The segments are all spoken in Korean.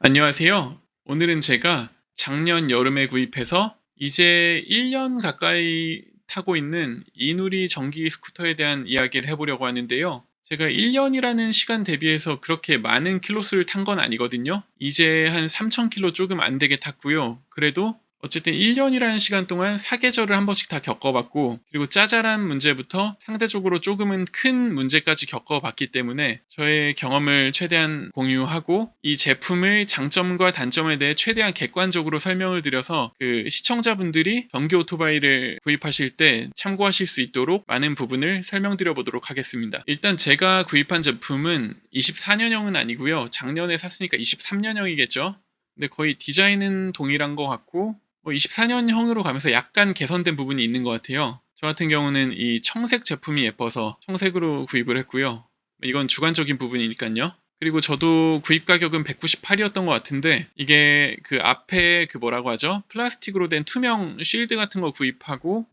안녕하세요. 오늘은 제가 작년 여름에 구입해서 이제 1년 가까이 타고 있는 이누리 전기 스쿠터에 대한 이야기를 해보려고 하는데요. 제가 1년이라는 시간 대비해서 그렇게 많은 킬로수를 탄 건 아니거든요. 이제 한 3,000킬로 조금 안 되게 탔고요. 그래도 어쨌든 1년이라는 시간 동안 사계절을 한 번씩 다 겪어봤고, 그리고 짜잘한 문제부터 상대적으로 조금은 큰 문제까지 겪어봤기 때문에 저의 경험을 최대한 공유하고 이 제품의 장점과 단점에 대해 최대한 객관적으로 설명을 드려서 그 시청자분들이 전기 오토바이를 구입하실 때 참고하실 수 있도록 많은 부분을 설명드려 보도록 하겠습니다. 일단 제가 구입한 제품은 24년형은 아니고요. 작년에 샀으니까 23년형이겠죠. 근데 거의 디자인은 동일한 것 같고 24년형으로 가면서 약간 개선된 부분이 있는 것 같아요. 저 같은 경우는 이 청색 제품이 예뻐서 청색으로 구입을 했고요. 이건 주관적인 부분이니까요. 그리고 저도 구입 가격은 198이었던 것 같은데 이게 그 앞에 그 뭐라고 하죠? 플라스틱으로 된 투명 쉴드 같은 거 구입하고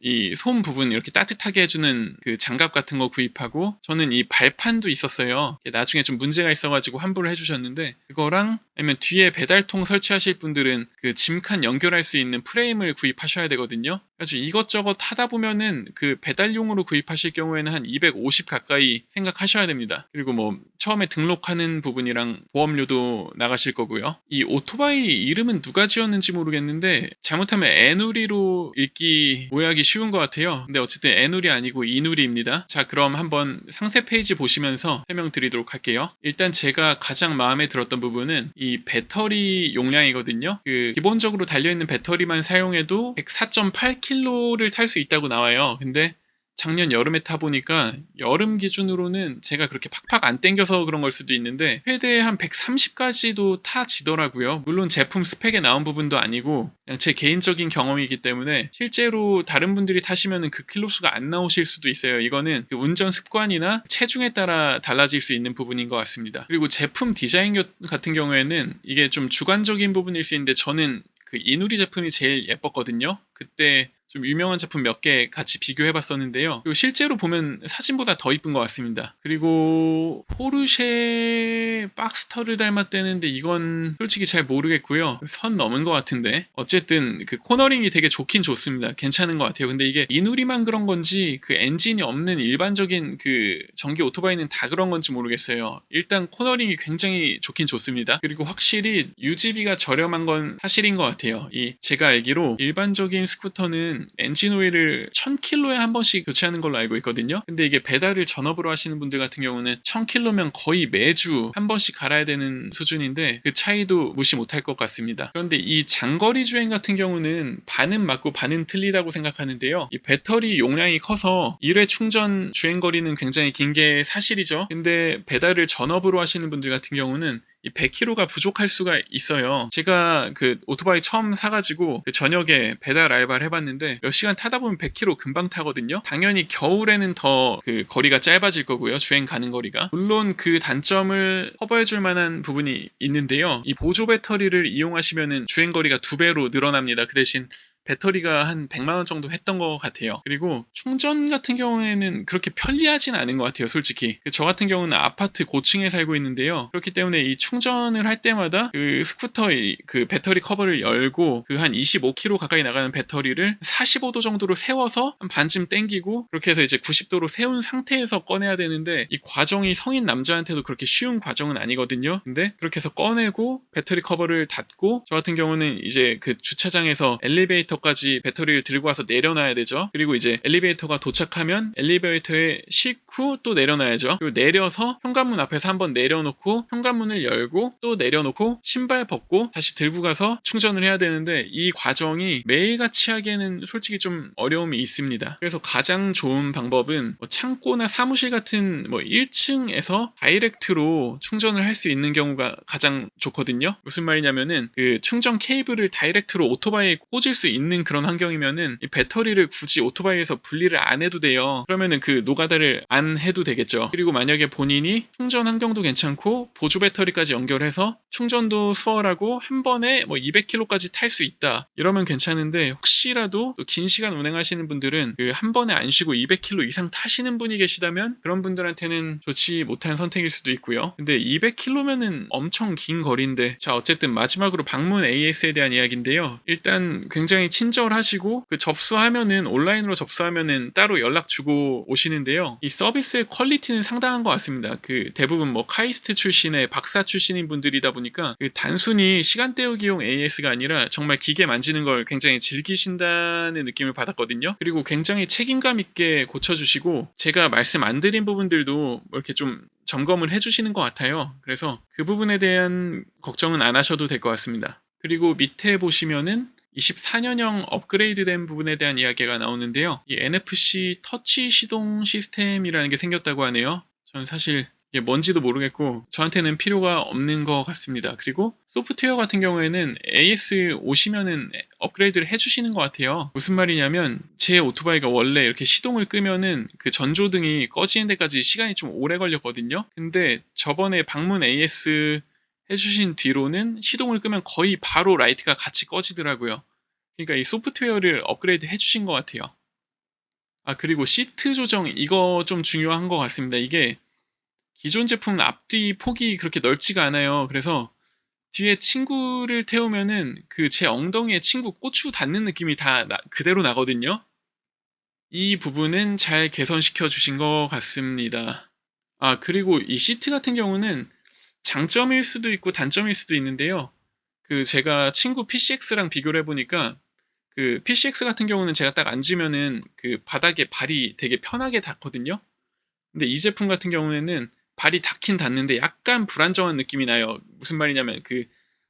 이 솜 부분 이렇게 따뜻하게 해주는 그 장갑 같은 거 구입하고 저는 이 발판도 있었어요. 나중에 좀 문제가 있어가지고 환불을 해주셨는데 그거랑 아니면 뒤에 배달통 설치하실 분들은 그 짐칸 연결할 수 있는 프레임을 구입하셔야 되거든요. 그래서 이것저것 하다 보면은 그 배달용으로 구입하실 경우에는 한 250 가까이 생각하셔야 됩니다. 그리고 뭐 처음에 등록하는 부분이랑 보험료도 나가실 거고요. 이 오토바이 이름은 누가 지었는지 모르겠는데 잘못하면 애누리로 읽기 오해하기 쉬운 것 같아요. 근데 어쨌든 애누리 아니고 이누리입니다. 자, 그럼 한번 상세 페이지 보시면서 설명드리도록 할게요. 일단 제가 가장 마음에 들었던 부분은 이 배터리 용량이거든요. 그 기본적으로 달려있는 배터리만 사용해도 104.8km를 탈 수 있다고 나와요. 근데 작년 여름에 타보니까 여름 기준으로는 제가 그렇게 팍팍 안 땡겨서 그런 걸 수도 있는데 최대 한 130까지도 타지더라고요. 물론 제품 스펙에 나온 부분도 아니고 그냥 제 개인적인 경험이기 때문에 실제로 다른 분들이 타시면 그 킬로수가 안 나오실 수도 있어요. 이거는 그 운전 습관이나 체중에 따라 달라질 수 있는 부분인 것 같습니다. 그리고 제품 디자인 같은 경우에는 이게 좀 주관적인 부분일 수 있는데 저는 그 이누리 제품이 제일 예뻤거든요. 그때 좀 유명한 제품 몇 개 같이 비교해 봤었는데요. 그리고 실제로 보면 사진보다 더 이쁜 것 같습니다. 그리고 포르쉐 박스터를 닮았다는데 이건 솔직히 잘 모르겠고요. 선 넘은 것 같은데 어쨌든 그 코너링이 되게 좋긴 좋습니다. 괜찮은 것 같아요. 근데 이게 이누리만 그런 건지 그 엔진이 없는 일반적인 그 전기 오토바이는 다 그런 건지 모르겠어요. 일단 코너링이 굉장히 좋긴 좋습니다. 그리고 확실히 유지비가 저렴한 건 사실인 것 같아요. 이 제가 알기로 일반적인 스쿠터는 엔진 오일을 1000km에 한 번씩 교체하는 걸로 알고 있거든요. 근데 이게 배달을 전업으로 하시는 분들 같은 경우는 1000km면 거의 매주 한 번씩 갈아야 되는 수준인데 그 차이도 무시 못할 것 같습니다. 그런데 이 장거리 주행 같은 경우는 반은 맞고 반은 틀리다고 생각하는데요. 이 배터리 용량이 커서 1회 충전 주행 거리는 굉장히 긴 게 사실이죠. 근데 배달을 전업으로 하시는 분들 같은 경우는 이 100km가 부족할 수가 있어요. 제가 그 오토바이 처음 사가지고 그 저녁에 배달 알바를 해봤는데 몇 시간 타다 보면 100km 금방 타거든요. 당연히 겨울에는 더 그 거리가 짧아질 거고요. 주행 가는 거리가. 물론 그 단점을 커버해줄 만한 부분이 있는데요. 이 보조 배터리를 이용하시면은 주행 거리가 2배로 늘어납니다. 그 대신 배터리가 한 100만 원 정도 했던 것 같아요. 그리고 충전 같은 경우에는 그렇게 편리하진 않은 것 같아요, 솔직히. 저 같은 경우는 아파트 고층에 살고 있는데요. 그렇기 때문에 이 충전을 할 때마다 그 스쿠터의 그 배터리 커버를 열고 그 한 25km 가까이 나가는 배터리를 45도 정도로 세워서 한 반쯤 당기고 그렇게 해서 이제 90도로 세운 상태에서 꺼내야 되는데 이 과정이 성인 남자한테도 그렇게 쉬운 과정은 아니거든요. 근데 그렇게 해서 꺼내고 배터리 커버를 닫고 저 같은 경우는 이제 그 주차장에서 엘리베이터까지 배터리를 들고 와서 내려놔야 되죠. 그리고 이제 엘리베이터가 도착하면 엘리베이터에 싣고 또 내려놔야죠. 그리고 내려서 현관문 앞에서 한번 내려놓고 현관문을 열고 또 내려놓고 신발 벗고 다시 들고 가서 충전을 해야 되는데 이 과정이 매일같이 하기에는 솔직히 좀 어려움이 있습니다. 그래서 가장 좋은 방법은 뭐 창고나 사무실 같은 뭐 1층에서 다이렉트로 충전을 할 수 있는 경우가 가장 좋거든요. 무슨 말이냐면은 그 충전 케이블을 다이렉트로 오토바이에 꽂을 수 있는 있는 그런 환경이면은 이 배터리를 굳이 오토바이에서 분리를 안 해도 돼요. 그러면은 그 노가다를 안 해도 되겠죠. 그리고 만약에 본인이 충전 환경도 괜찮고 보조 배터리까지 연결해서 충전도 수월하고 한 번에 뭐 200km까지 탈 수 있다. 이러면 괜찮은데 혹시라도 또 긴 시간 운행하시는 분들은 그 한 번에 안 쉬고 200km 이상 타시는 분이 계시다면 그런 분들한테는 좋지 못한 선택일 수도 있고요. 근데 200km면은 엄청 긴 거리인데 자 어쨌든 마지막으로 방문 AS에 대한 이야기인데요. 일단 굉장히 친절하시고 그 접수하면은 온라인으로 접수하면은 따로 연락 주고 오시는데요. 이 서비스의 퀄리티는 상당한 것 같습니다. 그 대부분 뭐 카이스트 출신의 박사 출신인 분들이다 보니까 그 단순히 시간 때우기용 AS가 아니라 정말 기계 만지는 걸 굉장히 즐기신다는 느낌을 받았거든요. 그리고 굉장히 책임감 있게 고쳐주시고 제가 말씀 안 드린 부분들도 뭐 이렇게 좀 점검을 해주시는 것 같아요. 그래서 그 부분에 대한 걱정은 안 하셔도 될 것 같습니다. 그리고 밑에 보시면은 24년형 업그레이드된 부분에 대한 이야기가 나오는데요. 이 NFC 터치 시동 시스템이라는 게 생겼다고 하네요. 저는 사실 이게 뭔지도 모르겠고 저한테는 필요가 없는 것 같습니다. 그리고 소프트웨어 같은 경우에는 AS 오시면은 업그레이드를 해주시는 것 같아요. 무슨 말이냐면 제 오토바이가 원래 이렇게 시동을 끄면은 그 전조등이 꺼지는 데까지 시간이 좀 오래 걸렸거든요. 근데 저번에 방문 AS 해주신 뒤로는 시동을 끄면 거의 바로 라이트가 같이 꺼지더라고요. 그러니까 이 소프트웨어를 업그레이드 해주신 것 같아요. 아, 그리고 시트 조정, 이거 좀 중요한 것 같습니다. 이게 기존 제품은 앞뒤 폭이 그렇게 넓지가 않아요. 그래서 뒤에 친구를 태우면은 그 제 엉덩이에 친구 고추 닿는 느낌이 다 그대로 나거든요. 이 부분은 잘 개선시켜 주신 것 같습니다. 아, 그리고 이 시트 같은 경우는 장점일 수도 있고 단점일 수도 있는데요. 그 제가 친구 PCX랑 비교를 해보니까 그 PCX 같은 경우는 제가 딱 앉으면은 그 바닥에 발이 되게 편하게 닿거든요. 근데 이 제품 같은 경우에는 발이 닿긴 닿는데 약간 불안정한 느낌이 나요. 무슨 말이냐면 그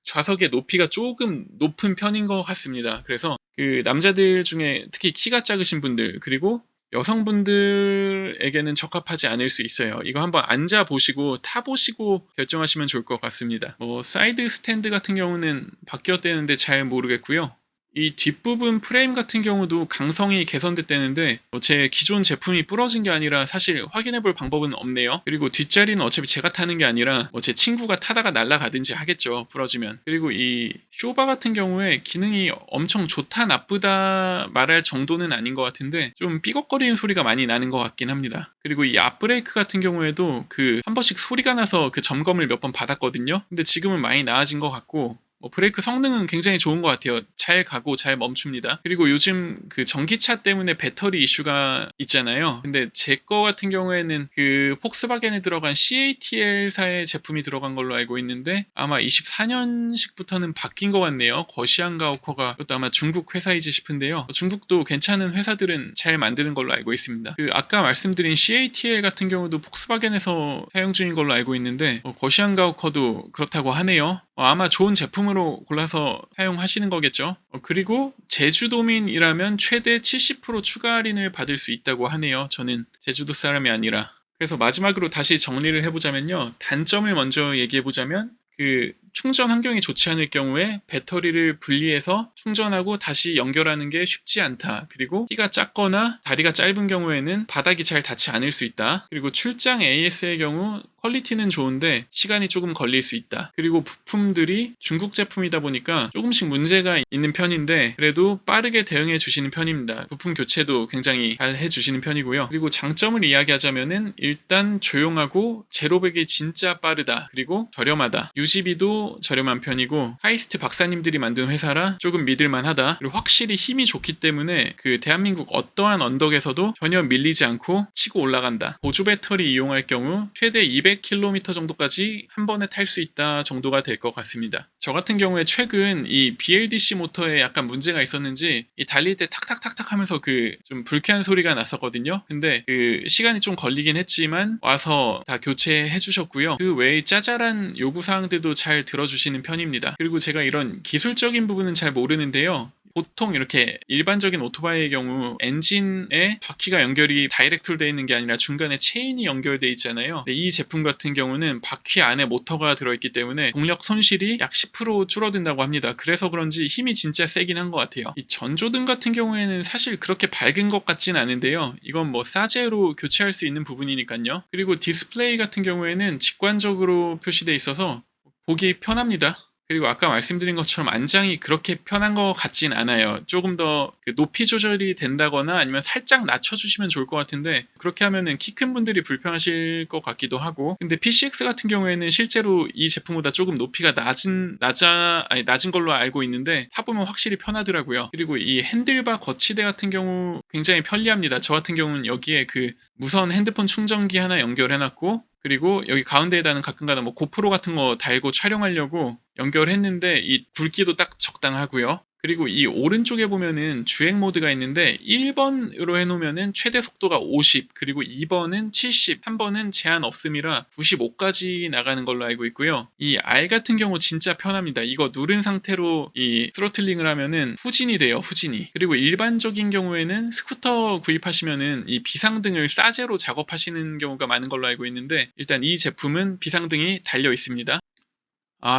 좌석의 높이가 조금 높은 편인 것 같습니다. 그래서 그 남자들 중에 특히 키가 작으신 분들 그리고 여성분들에게는 적합하지 않을 수 있어요. 이거 한번 앉아보시고 타보시고 결정하시면 좋을 것 같습니다. 뭐 사이드 스탠드 같은 경우는 바뀌었다는데 잘 모르겠고요. 이 뒷부분 프레임 같은 경우도 강성이 개선됐다는데 제 기존 제품이 부러진 게 아니라 사실 확인해 볼 방법은 없네요. 그리고 뒷자리는 어차피 제가 타는 게 아니라 제 친구가 타다가 날아가든지 하겠죠. 부러지면. 그리고 이 쇼바 같은 경우에 기능이 엄청 좋다 나쁘다 말할 정도는 아닌 것 같은데 좀 삐걱거리는 소리가 많이 나는 것 같긴 합니다. 그리고 이 앞브레이크 같은 경우에도 그 한 번씩 소리가 나서 그 점검을 몇 번 받았거든요. 근데 지금은 많이 나아진 것 같고 브레이크 성능은 굉장히 좋은 것 같아요. 잘 가고 잘 멈춥니다. 그리고 요즘 그 전기차 때문에 배터리 이슈가 있잖아요. 근데 제 거 같은 경우에는 그 폭스바겐에 들어간 CATL사의 제품이 들어간 걸로 알고 있는데 아마 24년식부터는 바뀐 것 같네요. 거시안가오커가 그것도 아마 중국 회사이지 싶은데요. 중국도 괜찮은 회사들은 잘 만드는 걸로 알고 있습니다. 그 아까 말씀드린 CATL 같은 경우도 폭스바겐에서 사용 중인 걸로 알고 있는데 거시안가오커도 그렇다고 하네요. 아마 좋은 제품으로 골라서 사용하시는 거겠죠. 그리고 제주도민이라면 최대 70% 추가 할인을 받을 수 있다고 하네요. 저는 제주도 사람이 아니라. 그래서 마지막으로 다시 정리를 해보자면요. 단점을 먼저 얘기해보자면 그 충전 환경이 좋지 않을 경우에 배터리를 분리해서 충전하고 다시 연결하는 게 쉽지 않다. 그리고 키가 작거나 다리가 짧은 경우에는 바닥이 잘 닿지 않을 수 있다. 그리고 출장 AS의 경우 퀄리티는 좋은데 시간이 조금 걸릴 수 있다. 그리고 부품들이 중국 제품이다 보니까 조금씩 문제가 있는 편인데 그래도 빠르게 대응해 주시는 편입니다. 부품 교체도 굉장히 잘 해주시는 편이고요. 그리고 장점을 이야기하자면은 일단 조용하고 제로백이 진짜 빠르다. 그리고 저렴하다. 유지비도 저렴한 편이고 카이스트 박사님들이 만든 회사라 조금 믿을만하다. 그리고 확실히 힘이 좋기 때문에 그 대한민국 어떠한 언덕에서도 전혀 밀리지 않고 치고 올라간다. 보조 배터리 이용할 경우 최대 200km 정도까지 한 번에 탈 수 있다 정도가 될 것 같습니다. 저 같은 경우에 최근 이 BLDC 모터에 약간 문제가 있었는지 이 달릴 때 탁탁탁탁 하면서 그 좀 불쾌한 소리가 났었거든요. 근데 그 시간이 좀 걸리긴 했지만 와서 다 교체해 주셨고요. 그 외에 짜잘한 요구사항들도 잘 들어주시는 편입니다. 그리고 제가 이런 기술적인 부분은 잘 모르는데요. 보통 이렇게 일반적인 오토바이의 경우 엔진에 바퀴가 연결이 다이렉트로 되어 있는 게 아니라 중간에 체인이 연결되어 있잖아요. 근데 이 제품 같은 경우는 바퀴 안에 모터가 들어있기 때문에 동력 손실이 약 10% 줄어든다고 합니다. 그래서 그런지 힘이 진짜 세긴 한 것 같아요. 이 전조등 같은 경우에는 사실 그렇게 밝은 것 같진 않은데요. 이건 뭐 싸제로 교체할 수 있는 부분이니까요. 그리고 디스플레이 같은 경우에는 직관적으로 표시되어 있어서 보기 편합니다. 그리고 아까 말씀드린 것처럼 안장이 그렇게 편한 것 같진 않아요. 조금 더 높이 조절이 된다거나 아니면 살짝 낮춰주시면 좋을 것 같은데 그렇게 하면은 키 큰 분들이 불편하실 것 같기도 하고. 근데 PCX 같은 경우에는 실제로 이 제품보다 조금 높이가 낮은 걸로 알고 있는데 타보면 확실히 편하더라고요. 그리고 이 핸들바 거치대 같은 경우 굉장히 편리합니다. 저 같은 경우는 여기에 그 무선 핸드폰 충전기 하나 연결해놨고 그리고 여기 가운데에다는 가끔가다 뭐 고프로 같은 거 달고 촬영하려고 연결했는데 이 굵기도 딱 적당하고요. 그리고 이 오른쪽에 보면은 주행 모드가 있는데 1번으로 해놓으면은 최대 속도가 50, 그리고 2번은 70, 3번은 제한 없음이라 95까지 나가는 걸로 알고 있고요. 이 R 같은 경우 진짜 편합니다. 이거 누른 상태로 이 스로틀링을 하면은 후진이 돼요, 후진이. 그리고 일반적인 경우에는 스쿠터 구입하시면은 이 비상등을 싸제로 작업하시는 경우가 많은 걸로 알고 있는데 일단 이 제품은 비상등이 달려 있습니다.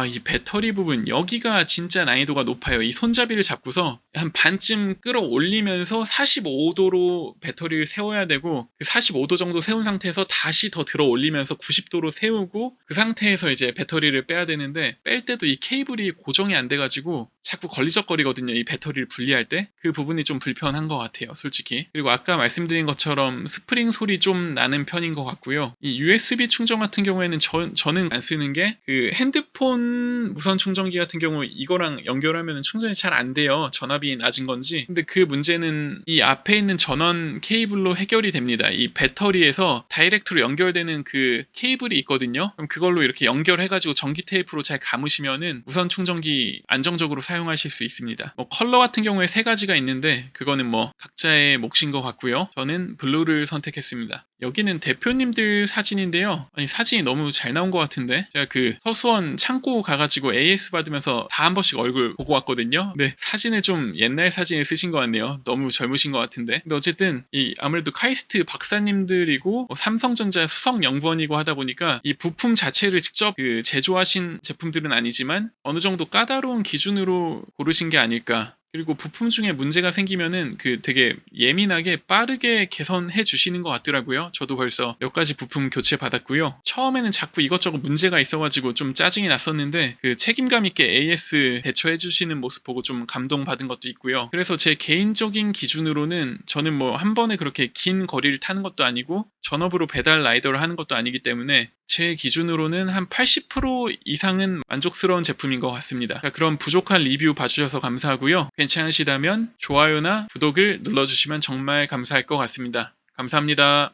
이 배터리 부분 여기가 진짜 난이도가 높아요. 이 손잡이를 잡고서 한 반쯤 끌어올리면서 45도로 배터리를 세워야 되고 그 45도 정도 세운 상태에서 다시 더 들어 올리면서 90도로 세우고 그 상태에서 이제 배터리를 빼야 되는데 뺄 때도 이 케이블이 고정이 안 돼가지고 자꾸 걸리적거리거든요. 이 배터리를 분리할 때 그 부분이 좀 불편한 것 같아요, 솔직히. 그리고 아까 말씀드린 것처럼 스프링 소리 좀 나는 편인 것 같고요. 이 USB 충전 같은 경우에는 저는 안 쓰는 게 그 핸드폰 무선 충전기 같은 경우 이거랑 연결하면 충전이 잘 안 돼요. 전압이 낮은 건지. 근데 그 문제는 이 앞에 있는 전원 케이블로 해결이 됩니다. 이 배터리에서 다이렉트로 연결되는 그 케이블이 있거든요. 그럼 그걸로 이렇게 연결해가지고 전기 테이프로 잘 감으시면은 무선 충전기 안정적으로 사용하실 수 있습니다. 뭐 컬러 같은 경우에 세 가지가 있는데 그거는 뭐 각자의 몫인 것 같고요. 저는 블루를 선택했습니다. 여기는 대표님들 사진인데요. 아니 사진이 너무 잘 나온 것 같은데 제가 그 서수원 창고 가가지고 AS 받으면서 다 한 번씩 얼굴 보고 왔거든요. 근데 사진을 좀 옛날 사진을 쓰신 것 같네요. 너무 젊으신 것 같은데. 근데 어쨌든 이 아무래도 카이스트 박사님들이고 뭐 삼성전자 수석연구원이고 하다 보니까 이 부품 자체를 직접 그 제조하신 제품들은 아니지만 어느 정도 까다로운 기준으로 고르신 게 아닐까. 그리고 부품 중에 문제가 생기면은 그 되게 예민하게 빠르게 개선해 주시는 것 같더라고요. 저도 벌써 몇 가지 부품 교체 받았고요. 처음에는 자꾸 이것저것 문제가 있어가지고 좀 짜증이 났었는데 그 책임감 있게 AS 대처해 주시는 모습 보고 좀 감동받은 것도 있고요. 그래서 제 개인적인 기준으로는 저는 뭐 한 번에 그렇게 긴 거리를 타는 것도 아니고 전업으로 배달 라이더를 하는 것도 아니기 때문에 제 기준으로는 한 80% 이상은 만족스러운 제품인 것 같습니다. 그런 부족한 리뷰 봐주셔서 감사하고요. 괜찮으시다면 좋아요나 구독을 눌러주시면 정말 감사할 것 같습니다. 감사합니다.